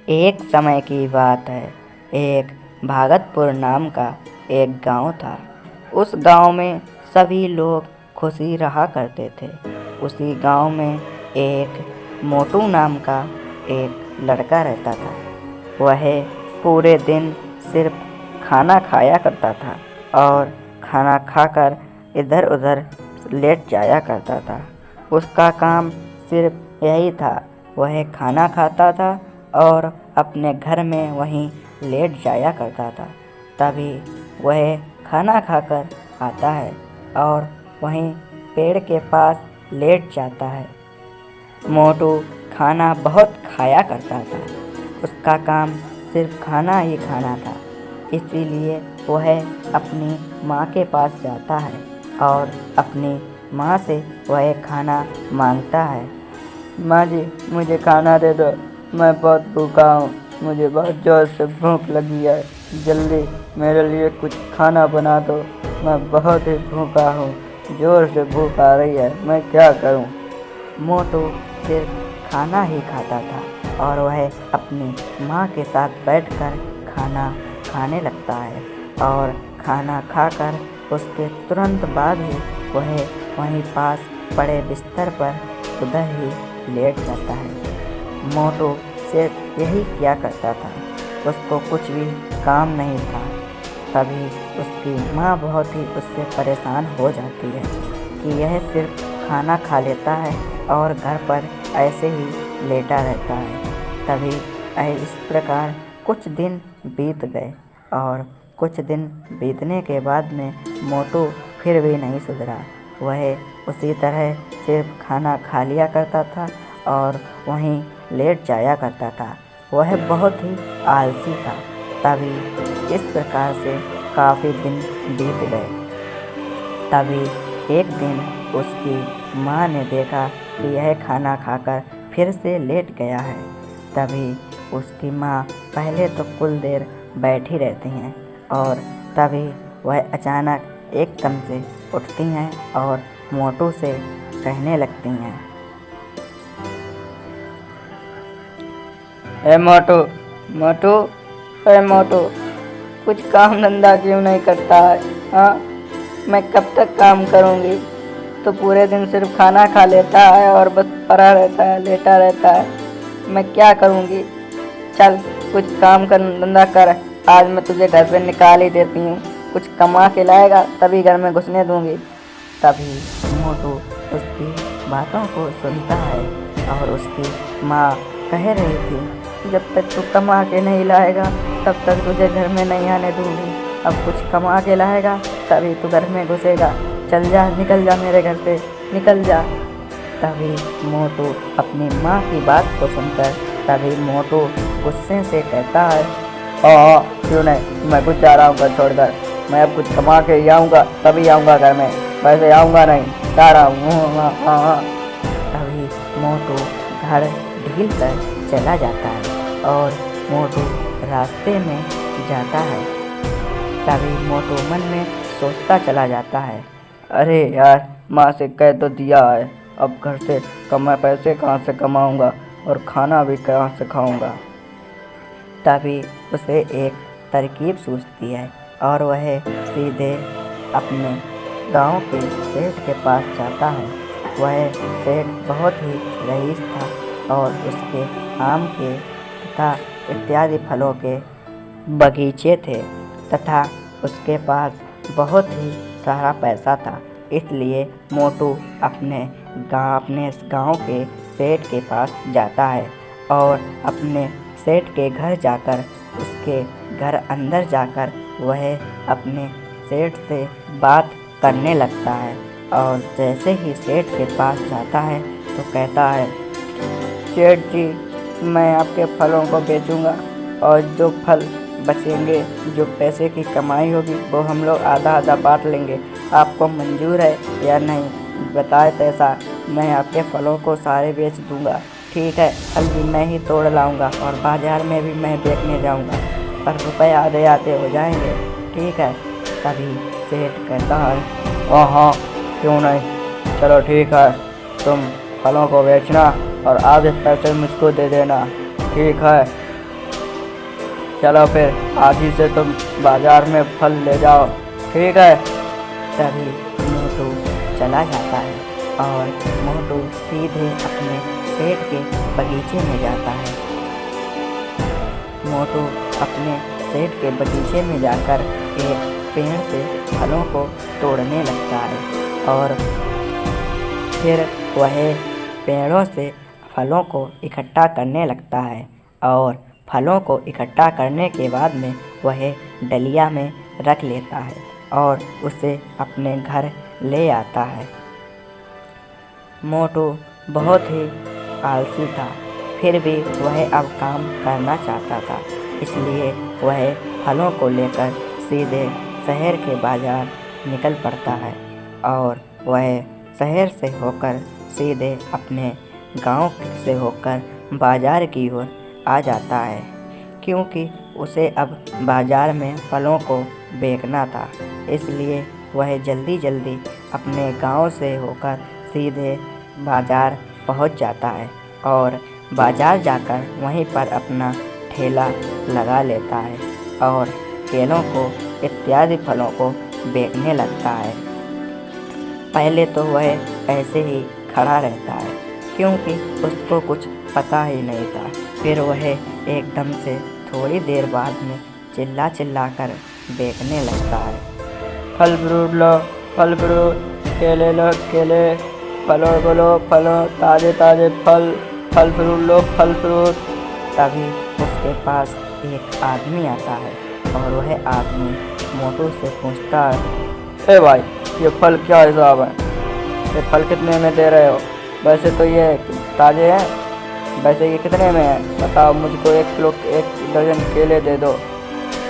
एक समय की बात है। एक भागतपुर नाम का एक गांव था। उस गांव में सभी लोग खुशी रहा करते थे। उसी गांव में एक मोटू नाम का एक लड़का रहता था। वह पूरे दिन सिर्फ खाना खाया करता था और खाना खाकर इधर उधर लेट जाया करता था। उसका काम सिर्फ यही था, वह खाना खाता था और अपने घर में वहीं लेट जाया करता था। तभी वह खाना खाकर आता है और वहीं पेड़ के पास लेट जाता है। मोटू खाना बहुत खाया करता था। उसका काम सिर्फ खाना ही खाना था। इसीलिए वह अपनी माँ के पास जाता है और अपनी माँ से वह खाना मांगता है। माँ जी, मुझे खाना दे दो, मैं बहुत भूखा हूँ, मुझे बहुत ज़ोर से भूख लगी है, जल्दी मेरे लिए कुछ खाना बना दो, मैं बहुत ही भूखा हूँ, ज़ोर से भूख आ रही है, मैं क्या करूँ। मोटू सिर्फ खाना ही खाता था और वह अपनी माँ के साथ बैठकर खाना खाने लगता है और खाना खाकर उसके तुरंत बाद ही वह वहीं पास पड़े बिस्तर पर उधर ही लेट जाता है। मोटू सिर्फ यही किया करता था, उसको कुछ भी काम नहीं था। तभी उसकी माँ बहुत ही उससे परेशान हो जाती है कि यह सिर्फ खाना खा लेता है और घर पर ऐसे ही लेटा रहता है। तभी इस प्रकार कुछ दिन बीत गए और कुछ दिन बीतने के बाद में मोटू फिर भी नहीं सुधरा। वह उसी तरह सिर्फ खाना खा लिया करता था और वहीं लेट जाया करता था। वह बहुत ही आलसी था। तभी इस प्रकार से काफ़ी दिन बीत गए। तभी एक दिन उसकी माँ ने देखा कि यह खाना खाकर फिर से लेट गया है। तभी उसकी माँ पहले तो कुछ देर बैठी रहती हैं और तभी वह अचानक एकदम से उठती हैं और मोटू से कहने लगती हैं, ए मोटू, मोटू, ए मोटू, कुछ काम धंधा क्यों नहीं करता है? हाँ, मैं कब तक काम करूँगी? तो पूरे दिन सिर्फ खाना खा लेता है और बस पड़ा रहता है, लेटा रहता है। मैं क्या करूँगी? चल कुछ काम कर, धंधा कर। आज मैं तुझे घर से निकाल ही देती हूँ। कुछ कमा के लाएगा तभी घर में घुसने दूँगी। तभी मोटू उसकी बातों को सुनता है और उसकी माँ कह रही थी, जब तक तू कमा के नहीं लाएगा तब तक तुझे घर में नहीं आने दूँगी। अब कुछ कमा के लाएगा तभी तू घर में घुसेगा। चल जा, निकल जा मेरे घर से, निकल जा। तभी मोटू अपनी माँ की बात को सुनकर तभी मोटू गुस्से से कहता है, हाँ, क्यों नहीं, मैं कुछ जा रहा हूँ घर छोड़कर। मैं अब कुछ कमा के ही आऊँगा तभी आऊँगा घर में, वैसे आऊँगा नहीं, जा रहा हूँ। हाँ। तभी मोटू घर ढील कर चला जाता है और मोटू रास्ते में जाता है। तभी मोटू मन में सोचता चला जाता है, अरे यार, माँ से कह तो दिया है, अब घर से पैसे कहाँ से कमाऊँगा और खाना भी कहाँ से खाऊँगा। तभी उसे एक तरकीब सूझती है और वह सीधे अपने गांव के सेठ के पास जाता है। वह सेठ बहुत ही रईस था और उसके आम के तथा इत्यादि फलों के बगीचे थे तथा उसके पास बहुत ही सारा पैसा था। इसलिए मोटू अपने गांव के सेठ के पास जाता है और अपने सेठ के घर जाकर उसके घर अंदर जाकर वह अपने सेठ से बात करने लगता है। और जैसे ही सेठ के पास जाता है तो कहता है, सेठ जी, मैं आपके फलों को बेचूंगा और जो फल बचेंगे, जो पैसे की कमाई होगी, वो हम लोग आधा आधा बांट लेंगे। आपको मंजूर है या नहीं? बताए तैसा मैं आपके फलों को सारे बेच दूंगा। ठीक है, फल भी मैं ही तोड़ लाऊंगा और बाजार में भी मैं बेचने जाऊंगा, पर रुपए आधे आधे हो जाएंगे। ठीक है। तभी सेठ कहता है, हाँ, क्यों नहीं, चलो ठीक है, तुम फलों को बेचना और आधे पैसे मुझको दे देना। ठीक है। चलो फिर आज ही से तुम बाजार में फल ले जाओ, ठीक है। तभी मोटू चला जाता है और मोटू सीधे अपने सेठ के बगीचे में जाता है। मोटू अपने सेठ के बगीचे में जाकर एक पेड़ से फलों को तोड़ने लगता है और फिर वह पेड़ों से फलों को इकट्ठा करने लगता है और फलों को इकट्ठा करने के बाद में वह डलिया में रख लेता है और उसे अपने घर ले आता है। मोटू बहुत ही आलसी था, फिर भी वह अब काम करना चाहता था, इसलिए वह फलों को लेकर सीधे शहर के बाजार निकल पड़ता है और वह शहर से होकर सीधे अपने गांव से होकर बाजार की ओर आ जाता है, क्योंकि उसे अब बाजार में फलों को बेचना था। इसलिए वह जल्दी जल्दी अपने गांव से होकर सीधे बाजार पहुंच जाता है और बाजार जाकर वहीं पर अपना ठेला लगा लेता है और केलों को इत्यादि फलों को बेचने लगता है। पहले तो वह ऐसे ही खड़ा रहता है, क्योंकि उसको कुछ पता ही नहीं था। फिर वह एकदम से थोड़ी देर बाद में चिल्ला चिल्ला कर बेचने लगता है। फल फ्रूट लो, फल फ्रूट, केले लो केले, फलो बोलो फलो, ताज़े ताज़े फल, फल फ्रूट लो फल फ्रूट। तभी उसके पास एक आदमी आता है और वह आदमी मोटू से पूछता है, ए भाई, ये फल क्या हिसाब है? ये फल कितने में दे रहे हो? वैसे तो ये ताज़े हैं, वैसे ये कितने में है? बताओ, मुझको 1 दर्जन केले दे दो।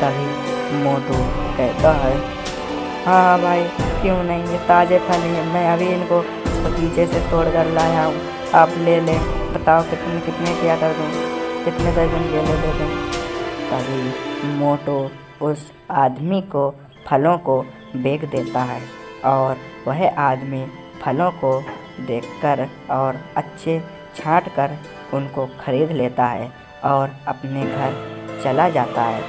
तभी मोटू कहता है, हाँ भाई, क्यों नहीं, ये ताज़े फल हैं, मैं अभी इनको बगीचे से तोड़ कर लाया हूँ, आप ले लें। बताओ कितने क्या कर दूँ, कितने दर्जन केले दे दूँ? तभी मोटू उस आदमी को फलों को बेच देता है और वह आदमी फलों को देखकर और अच्छे छांट कर उनको खरीद लेता है और अपने घर चला जाता है।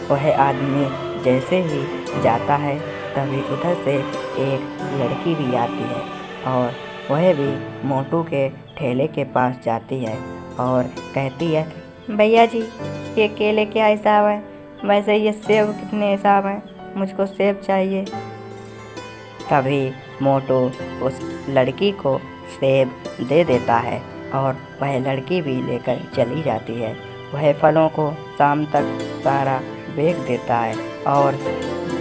वह आदमी जैसे ही जाता है तभी उधर से एक लड़की भी आती है और वह भी मोटू के ठेले के पास जाती है और कहती है, भैया जी, ये केले क्या हिसाब है? वैसे ये सेब कितने हिसाब हैं? मुझको सेब चाहिए। तभी मोटू उस लड़की को सेब दे देता है और वह लड़की भी लेकर चली जाती है। वह फलों को शाम तक सारा बेच देता है और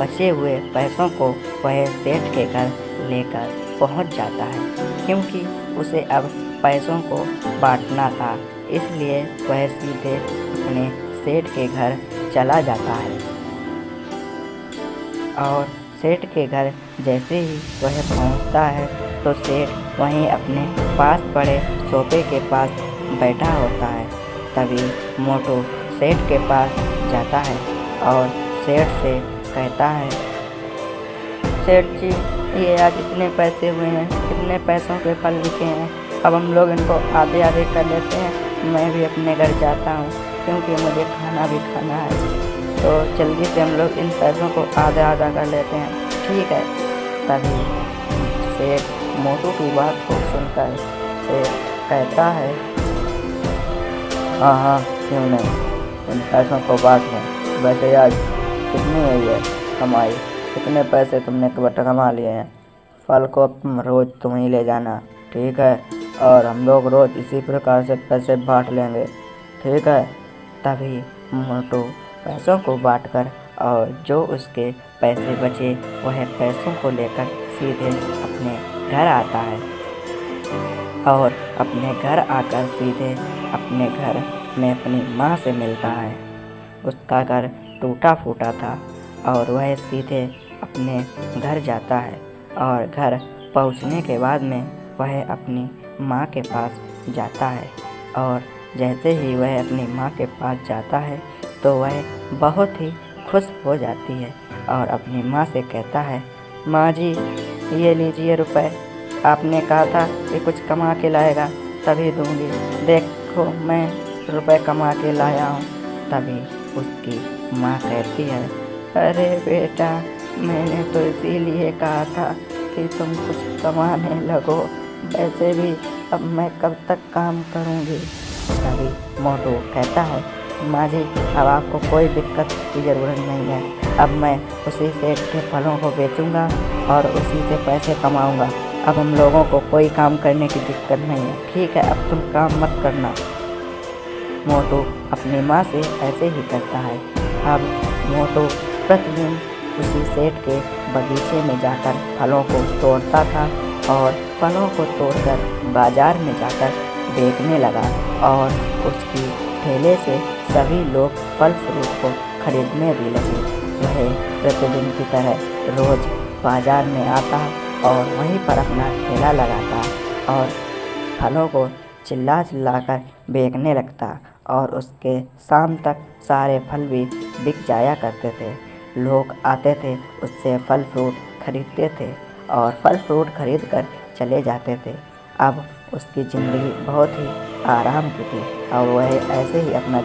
बचे हुए पैसों को वह सेठ के घर लेकर पहुंच जाता है, क्योंकि उसे अब पैसों को बांटना था। इसलिए वह सीधे अपने सेठ के घर चला जाता है और सेठ के घर जैसे ही वह पहुंचता है तो सेठ वहीं अपने पास पड़े सोफे के पास बैठा होता है। तभी मोटू सेठ के पास जाता है और सेठ से कहता है, सेठ जी, ये आज इतने पैसे हुए हैं, कितने पैसों के फल बिके हैं, अब हम लोग इनको आधे आधे कर लेते हैं। मैं भी अपने घर जाता हूँ, क्योंकि मुझे खाना भी खाना है, तो जल्दी से हम लोग इन पैसों को आधा आधा कर लेते हैं, ठीक है। तभी सेठ मोटू की बात को सुनकर सेठ कहता है, हाँ, क्यों नहीं, इन पैसों को बांट लें। वैसे आज कितनी हुई है कमाई? कितने पैसे तुमने कमा लिए हैं? फल को रोज़ तुम ही ले जाना, ठीक है, और हम लोग रोज़ इसी प्रकार से पैसे बांट लेंगे, ठीक है। तभी मोटू पैसों को बांटकर और जो उसके पैसे बचे वह पैसों को लेकर सीधे अपने घर आता है और अपने घर आकर सीधे अपने घर में अपनी माँ से मिलता है। उसका घर टूटा फूटा था और वह सीधे अपने घर जाता है और घर पहुँचने के बाद में वह अपनी माँ के पास जाता है और जैसे ही वह अपनी माँ के पास जाता है तो वह बहुत ही खुश हो जाती है और अपनी माँ से कहता है, माँ जी, ये लीजिए रुपए, आपने कहा था कि कुछ कमा के लाएगा तभी दूंगी, देखो मैं रुपए कमा के लाया हूँ। तभी उसकी माँ कहती है, अरे बेटा, मैंने तो इसीलिए कहा था कि तुम कुछ कमाने लगो, वैसे भी अब मैं कब तक काम करूँगी। तभी मोटू कहता है, माँ जी, अब आपको कोई दिक्कत की ज़रूरत नहीं है। अब मैं उसी सेठ के फलों को बेचूंगा और उसी से पैसे कमाऊंगा। अब हम लोगों को कोई काम करने की दिक्कत नहीं है। ठीक है, अब तुम काम मत करना। मोटू अपनी माँ से ऐसे ही करता है। अब मोटू प्रतिदिन उसी सेठ के बगीचे में जाकर फलों को तोड़ता था और फलों को तोड़कर बाजार में जाकर बेचने लगा और उसकी ठेले से सभी लोग फल फ्रूट को खरीदने भी लगे। वह प्रतिदिन की तरह रोज बाजार में आता और वहीं पर अपना ठेला लगाता और फलों को चिल्ला चिल्लाकर बेचने लगता और उसके शाम तक सारे फल भी बिक जाया करते थे। लोग आते थे, उससे फल फ्रूट खरीदते थे और फल फ्रूट खरीद कर चले जाते थे। अब उसकी ज़िंदगी बहुत ही आराम की थी और वह ऐसे ही अपना